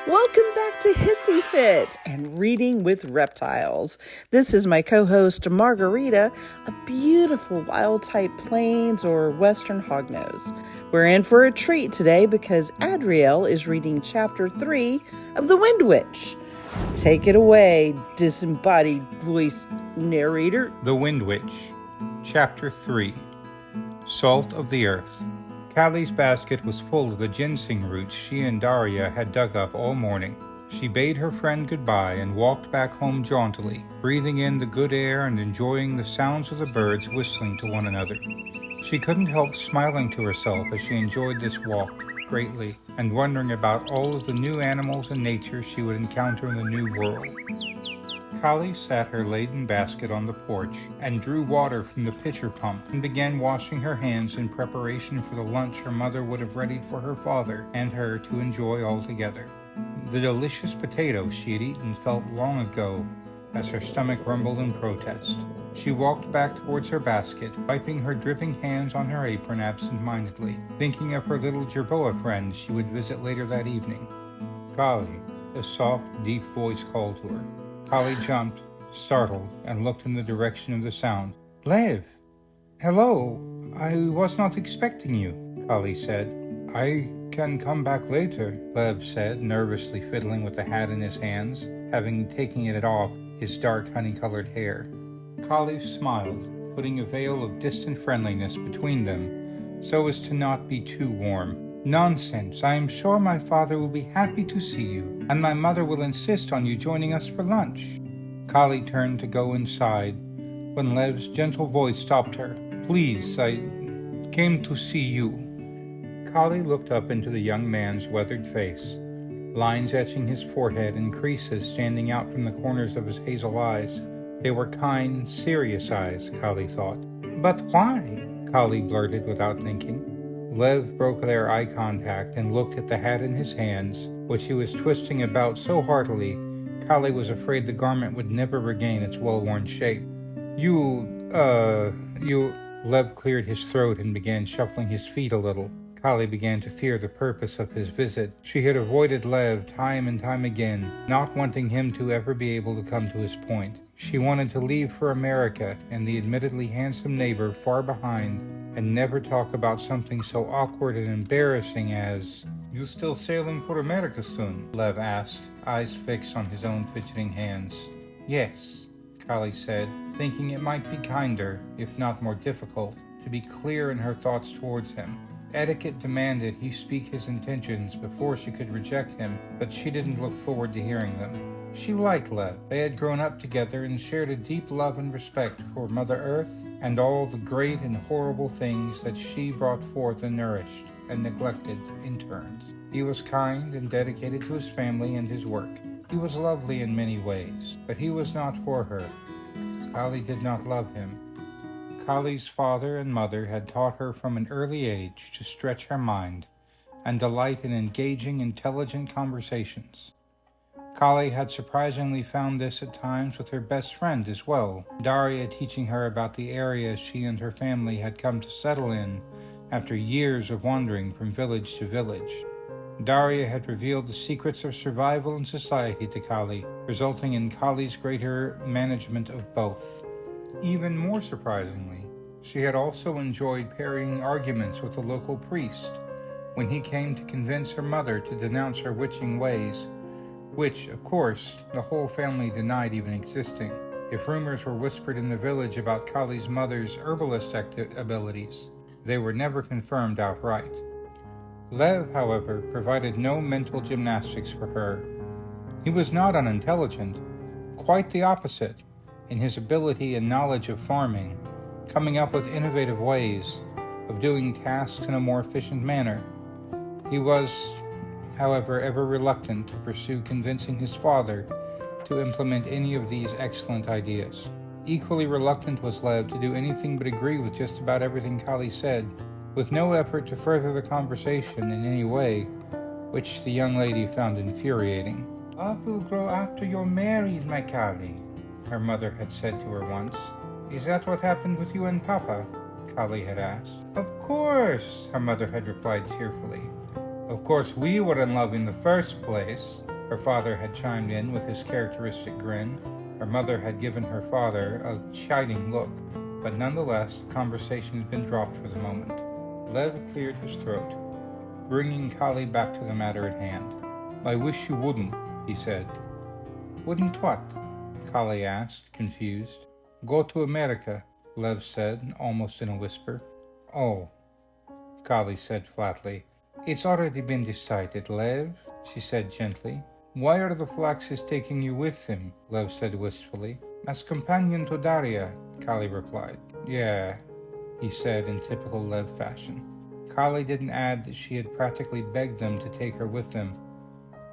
Welcome back to Hissy Fit and Reading with Reptiles. This is my co-host Margarita, a beautiful wild-type plains or western hognose. We're in for a treat today because Adriel is reading Chapter 3 of The Wind Witch. Take it away, disembodied voice narrator. The Wind Witch, Chapter 3, Salt of the Earth. Callie's basket was full of the ginseng roots she and Daria had dug up all morning. She bade her friend goodbye and walked back home jauntily, breathing in the good air and enjoying the sounds of the birds whistling to one another. She couldn't help smiling to herself as she enjoyed this walk greatly and wondering about all of the new animals and nature she would encounter in the new world. Callie sat her laden basket on the porch and drew water from the pitcher pump and began washing her hands in preparation for the lunch her mother would have readied for her father and her to enjoy all together. The delicious potatoes she had eaten felt long ago as her stomach rumbled in protest. She walked back towards her basket, wiping her dripping hands on her apron absent-mindedly, thinking of her little Jerboa friend she would visit later that evening. "Callie," a soft, deep voice called to her. Callie jumped, startled, and looked in the direction of the sound. "Lev! Hello! I was not expecting you," Callie said. "I can come back later," Lev said, nervously fiddling with the hat in his hands, having taken it off his dark honey-colored hair. Callie smiled, putting a veil of distant friendliness between them, so as to not be too warm. "Nonsense. I am sure my father will be happy to see you, and my mother will insist on you joining us for lunch." Callie turned to go inside, when Lev's gentle voice stopped her. "Please, I came to see you." Callie looked up into the young man's weathered face, lines etching his forehead and creases standing out from the corners of his hazel eyes. They were kind, serious eyes, Callie thought. "But why?" Callie blurted without thinking. Lev broke their eye contact and looked at the hat in his hands, which he was twisting about so heartily, Callie was afraid the garment would never regain its well-worn shape. You... Lev cleared his throat and began shuffling his feet a little. Callie began to fear the purpose of his visit. She had avoided Lev time and time again, not wanting him to ever be able to come to his point. She wanted to leave for America and the admittedly handsome neighbor far behind, and never talk about something so awkward and embarrassing as, "You still sailing for America soon?" Lev asked, eyes fixed on his own fidgeting hands. "Yes," Callie said, thinking it might be kinder, if not more difficult, to be clear in her thoughts towards him. Etiquette demanded he speak his intentions before she could reject him, but she didn't look forward to hearing them. She liked Lev. They had grown up together and shared a deep love and respect for Mother Earth and all the great and horrible things that she brought forth and nourished and neglected in turns. He was kind and dedicated to his family and his work. He was lovely in many ways, but he was not for her. Callie did not love him. Callie's father and mother had taught her from an early age to stretch her mind and delight in engaging, intelligent conversations. Callie had surprisingly found this at times with her best friend as well, Daria teaching her about the area she and her family had come to settle in after years of wandering from village to village. Daria had revealed the secrets of survival in society to Callie, resulting in Callie's greater management of both. Even more surprisingly, she had also enjoyed parrying arguments with the local priest when he came to convince her mother to denounce her witching ways, which, of course, the whole family denied even existing. If rumors were whispered in the village about Callie's mother's herbalist abilities, they were never confirmed outright. Lev, however, provided no mental gymnastics for her. He was not unintelligent, quite the opposite, in his ability and knowledge of farming, coming up with innovative ways of doing tasks in a more efficient manner. He was, however, ever reluctant to pursue convincing his father to implement any of these excellent ideas. Equally reluctant was Lev to do anything but agree with just about everything Callie said, with no effort to further the conversation in any way, which the young lady found infuriating. "Love will grow after you're married, my Callie," her mother had said to her once. "Is that what happened with you and Papa?" Callie had asked. "Of course," her mother had replied cheerfully. "Of course we were in love in the first place. Her father had chimed in with his characteristic grin. Her mother had given her father a chiding look, but nonetheless the conversation had been dropped for the moment. Lev cleared his throat, bringing Kali back to the matter at hand. "I wish you wouldn't," he said. "Wouldn't what?" Kali asked, confused. "Go to America," Lev said, almost in a whisper. "Oh," Kali said flatly. "It's already been decided, Lev," she said gently. "Why are the Flaxes taking you with them?" Lev said wistfully. "As companion to Daria," Kali replied. "Yeah," he said in typical Lev fashion. Kali didn't add that she had practically begged them to take her with them.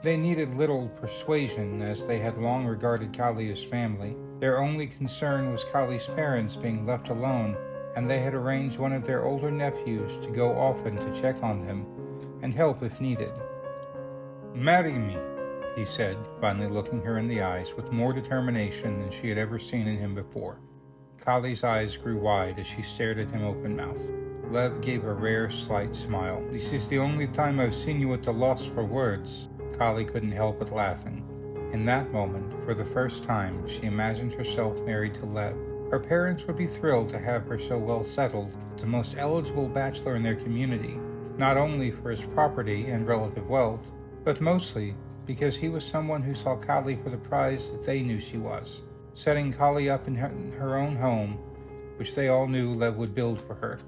They needed little persuasion, as they had long regarded Kali as family. Their only concern was Kali's parents being left alone, and they had arranged one of their older nephews to go often to check on them and help if needed. "Marry me," he said, finally looking her in the eyes with more determination than she had ever seen in him before. Kali's eyes grew wide as she stared at him open-mouthed. Lev gave a rare, slight smile. "This is the only time I've seen you at a loss for words." Kali couldn't help but laughing. In that moment, for the first time, she imagined herself married to Lev. Her parents would be thrilled to have her so well settled, the most eligible bachelor in their community, not only for his property and relative wealth, but mostly because he was someone who saw Kali for the prize that they knew she was, setting Kali up in her own home, which they all knew Lev would build for her.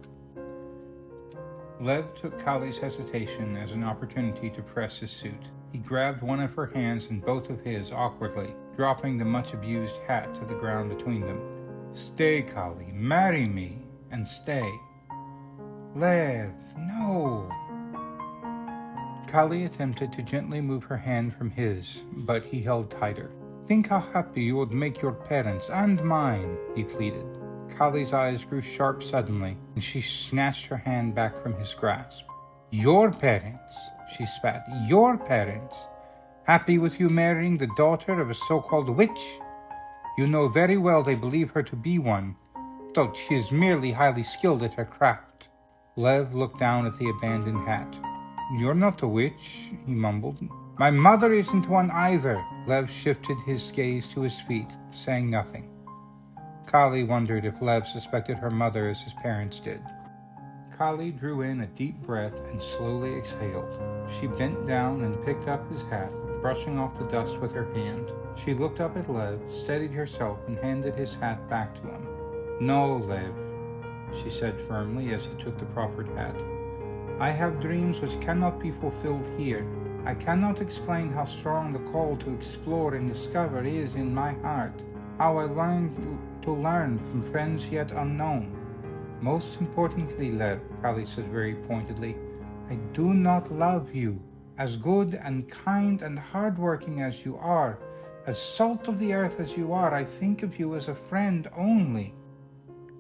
Lev took Kali's hesitation as an opportunity to press his suit. He grabbed one of her hands in both of his awkwardly, dropping the much-abused hat to the ground between them. "Stay, Kali, marry me, and stay." "Lev, no!" Kali attempted to gently move her hand from his, but he held tighter. "Think how happy you would make your parents and mine," he pleaded. Kali's eyes grew sharp suddenly, and she snatched her hand back from his grasp. "Your parents," she spat. "Your parents? Happy with you marrying the daughter of a so-called witch? You know very well they believe her to be one, though she is merely highly skilled at her craft." Lev looked down at the abandoned hat. "You're not a witch," he mumbled. "My mother isn't one either." Lev shifted his gaze to his feet, saying nothing. Kali wondered if Lev suspected her mother as his parents did. Kali drew in a deep breath and slowly exhaled. She bent down and picked up his hat, brushing off the dust with her hand. She looked up at Lev, steadied herself, and handed his hat back to him. "No, Lev," she said firmly as he took the proffered hat. "I have dreams which cannot be fulfilled here. I cannot explain how strong the call to explore and discover is in my heart, how I learned to learn from friends yet unknown. Most importantly, Lev," Kali said very pointedly, "I do not love you. As good and kind and hardworking as you are, as salt of the earth as you are, I think of you as a friend only."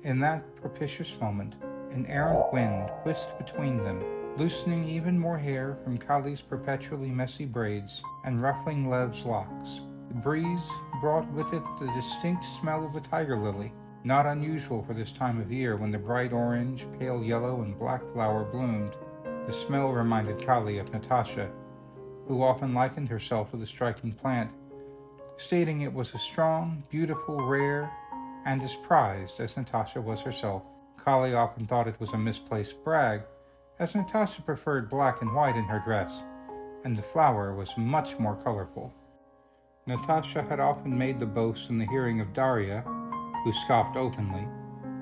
In that propitious moment, an errant wind whisked between them, loosening even more hair from Kali's perpetually messy braids and ruffling Lev's locks. The breeze brought with it the distinct smell of the tiger lily, not unusual for this time of year when the bright orange, pale yellow, and black flower bloomed. The smell reminded Kali of Natasha, who often likened herself to the striking plant, stating it was as strong, beautiful, rare, and as prized as Natasha was herself. Kali often thought it was a misplaced brag, as Natasha preferred black and white in her dress, and the flower was much more colorful. Natasha had often made the boast in the hearing of Daria, who scoffed openly,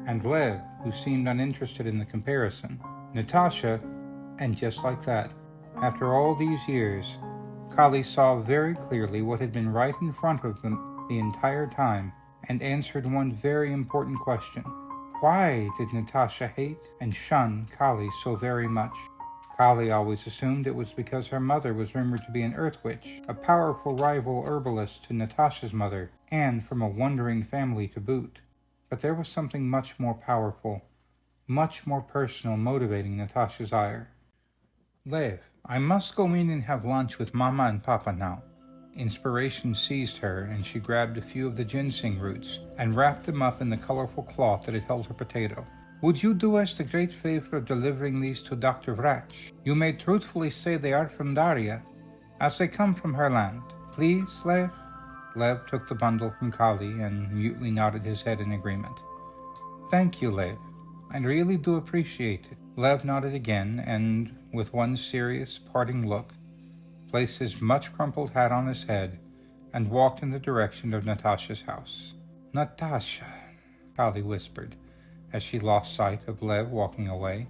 and Lev, who seemed uninterested in the comparison. Natasha, and just like that, after all these years, Kali saw very clearly what had been right in front of them the entire time, and answered one very important question. Why did Natasha hate and shun Kali so very much? Kali always assumed it was because her mother was rumored to be an earth witch, a powerful rival herbalist to Natasha's mother, and from a wandering family to boot. But there was something much more powerful, much more personal motivating Natasha's ire. "Lev, I must go in and have lunch with Mama and Papa now." Inspiration seized her, and she grabbed a few of the ginseng roots and wrapped them up in the colorful cloth that had held her potato. "Would you do us the great favor of delivering these to Dr. Vrach? You may truthfully say they are from Daria, as they come from her land. Please, Lev? Lev took the bundle from Kali and mutely nodded his head in agreement. Thank you, Lev. I really do appreciate it. Lev nodded again and, with one serious, parting look, placed his much crumpled hat on his head and walked in the direction of Natasha's house. Natasha, Kali whispered as she lost sight of Lev walking away.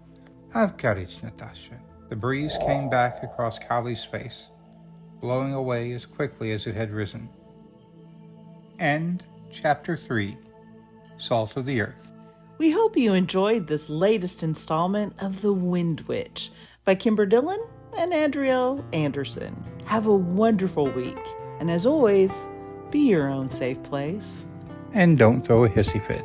Have courage, Natasha. The breeze came back across Kali's face, blowing away as quickly as it had risen. End Chapter 3. Salt of the Earth. We hope you enjoyed this latest installment of The Wind Witch by Kimber, Dillon and Adriel Anderson. Have a wonderful week, and as always, be your own safe place. And don't throw a hissy fit.